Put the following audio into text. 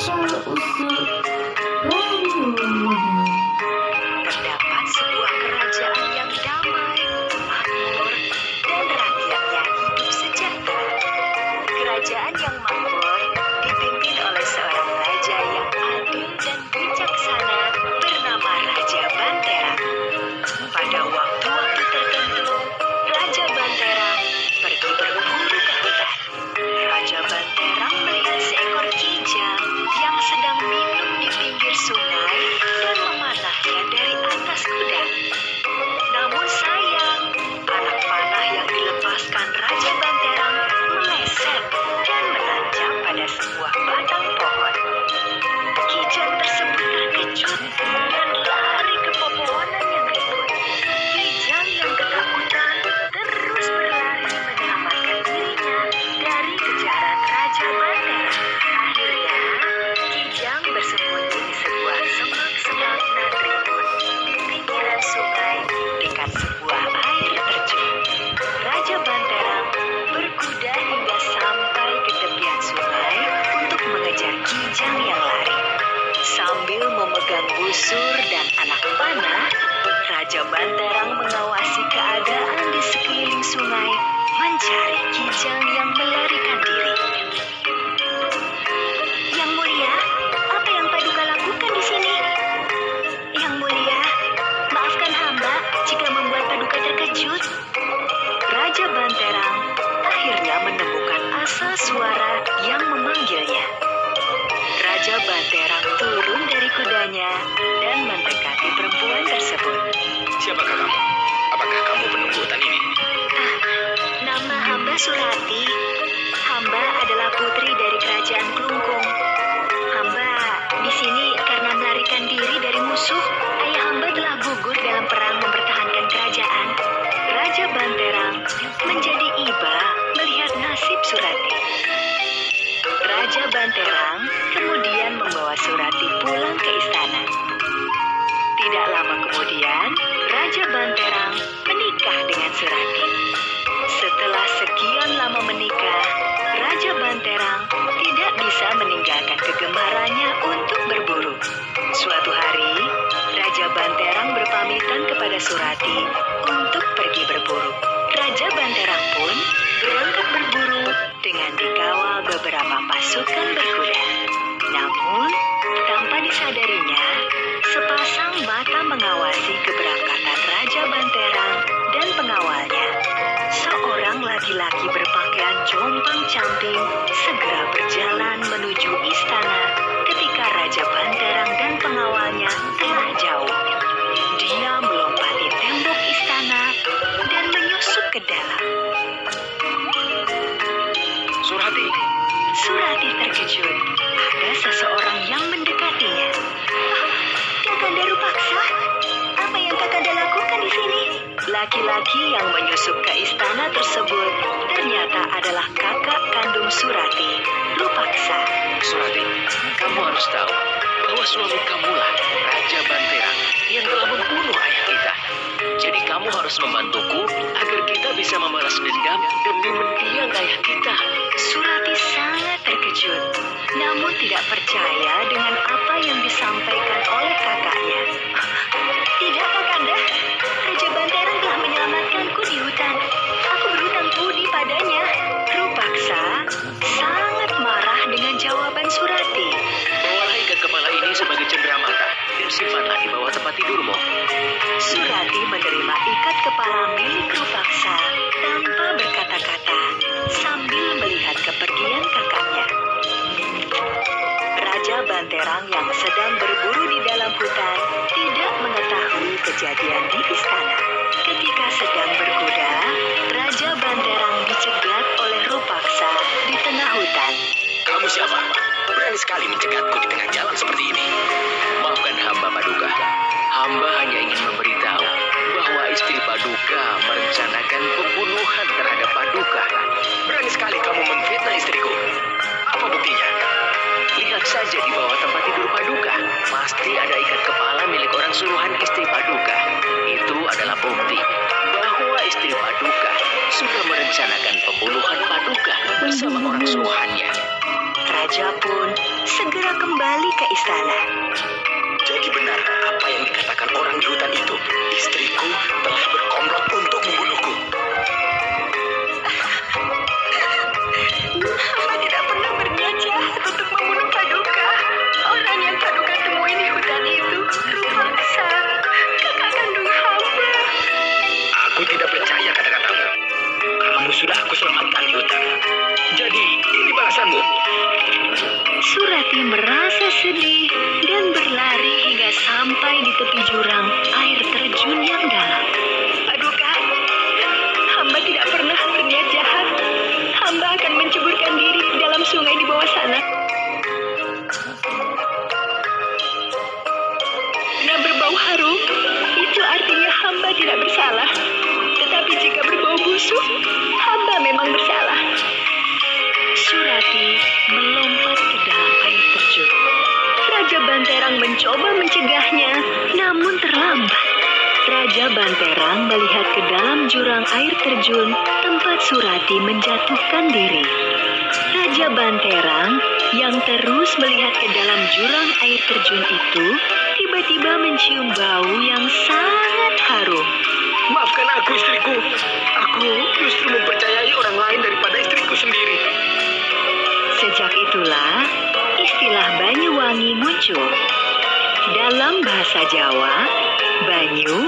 asal-usul Banyuwangi. Terdapat sebuah kerajaan yang damai, makmur, dan rakyatnya hidup sejahtera. Kerajaan yang makmur dipimpin oleh seorang raja yang adil dan bijaksana bernama Raja Banterang. Pada waktu-waktu tertentu, Raja Banterang pergi berburu ke hutan. Raja Banterang melihat seekor kijang yang sedang minum di pinggir sungai dan memanahnya dari atas kuda. Namun sayang, anak panah yang dilepaskan Raja Banterang meleset dan menancap pada sebuah batang pohon. Kijang tersebut terkejut dan lari ke pepohonan yang ribut. Kijang yang ketakutan terus berlari menyelamatkan dirinya dari kejaran Raja Banterang. Akhirnya, Kijang bersembunyi di sebuah semak-semak nan ribut di pinggiran sungai dekat sebuah air terjun. Raja Banterang berkuda hingga sampai ke tepian sungai untuk mengejar Kijang yang lari. Sambil memegang busur dan anak panah, Raja Banterang mengawasi keadaan di sekeliling sungai, mencari Kijang yang melarikan diri. Yang mulia, apa yang Paduka lakukan di sini? Yang mulia, maafkan hamba jika membuat Paduka terkejut. Raja Banterang akhirnya menemukan asal suara yang memanggilnya. Raja Banterang turun dari kudanya dan mendekati perempuan tersebut. Siapakah kamu? Apakah kamu penunggu hutan ini? Nama hamba Surati. Hamba adalah putri dari kerajaan Klungkung. Hamba di sini karena melarikan diri dari musuh. Ayah hamba telah gugur dalam perang mempertahankan kerajaan. Raja Banterang menjadi iba melihat nasib Surati. Raja Banterang kemudian membawa Surati pulang ke istana. Tidak lama kemudian, Raja Banterang menikah dengan Surati. Setelah sekian lama menikah, Raja Banterang tidak bisa meninggalkan kegemarannya untuk berburu. Suatu hari, Raja Banterang berpamitan kepada Surati untuk pergi berburu. Raja Banterang pun berangkat berburu dengan dikawal beberapa pasukan berkuda. Namun, tanpa disadarinya, sepasang mata mengawasi keberangkatan Raja Banterang dan pengawalnya. Seorang laki-laki berpakaian compang-camping segera berjalan menuju istana ketika Raja Banterang dan pengawalnya telah jauh. Dia melompati tembok istana dan menyusup ke dalam. Surati, Surati terkejut. Ada seseorang yang mendekatinya. Kakanda Rupaksa, apa yang Kakanda lakukan di sini? Laki-laki yang menyusup ke istana tersebut ternyata adalah kakak kandung Surati, Rupaksa. Surati, kamu harus tahu bahwa suami kamulah Raja Banterang yang telah membunuh ayah kita. Jadi kamu harus membantuku agar kita bisa membalas dendam demi mendiang ayah kita. Surati sangat terkejut, namun tidak percaya dengan apa yang disampaikan oleh kakaknya. Tidak, Kakanda. Raja Banterang telah menyelamatkanku di hutan. Aku berhutang budi padanya. Rupaksa sangat marah dengan jawaban Surati. Bawalah ikat kepala ini sebagai cenderamata dan simpanlah di bawah tempat tidurmu. Surati menerima ikat kepala milik Rupaksa tanpa berkata-kata sambil melihat kepergian kakaknya. Raja Banterang yang sedang berburu di dalam hutan tidak mengetahui kejadian di istana. Ketika sedang berkuda, Raja Banterang dicegat oleh Rupaksa di tengah hutan. Kamu siapa? Berani sekali mencegatku di tengah jalan seperti ini. Maafkan hamba, Paduka. Hamba hanya ingin memberitahu bahwa istri Paduka merencanakan pembunuhan terhadap Paduka. Berani sekali kamu memfitnah istriku. Apa buktinya? Lihat saja di bawah tempat tidur Paduka. Pasti ada ikat kepala milik orang suruhan istri Paduka. Itu adalah bukti bahwa istri Paduka sudah merencanakan pembunuhan Paduka bersama orang suruhannya. Raja pun segera kembali ke istana. Jadi benar apa yang dikatakan orang di hutan itu. Istriku telah berkomplot untuk membunuhku. Hamba tidak pernah berniat jahat untuk membunuh Paduka. Orang yang Paduka temui di hutan itu terpaksa kakak kandung hamba. Aku tidak percaya kata-katamu. Kamu sudah aku selamatkan di hutan. Jadi ini balasanmu. Surati merasa sedih dan berlari hingga sampai di tepi jurang air terjun yang dalam. Paduka, hamba tidak pernah berniat jahat. Hamba akan menceburkan diri ke dalam sungai di bawah sana. Jika berbau harum, itu artinya hamba tidak bersalah. Tetapi jika berbau busuk, hamba memang bersalah. Surati melompat ke dalam air terjun. Raja Banterang mencoba mencegahnya, namun terlambat. Raja Banterang melihat ke dalam jurang air terjun tempat Surati menjatuhkan diri. Raja Banterang yang terus melihat ke dalam jurang air terjun itu tiba-tiba mencium bau yang sangat harum. Maafkan aku istriku. Aku justru mempercayai orang lain daripada istriku sendiri. Sejak itulah istilah Banyuwangi muncul. Dalam bahasa Jawa, banyu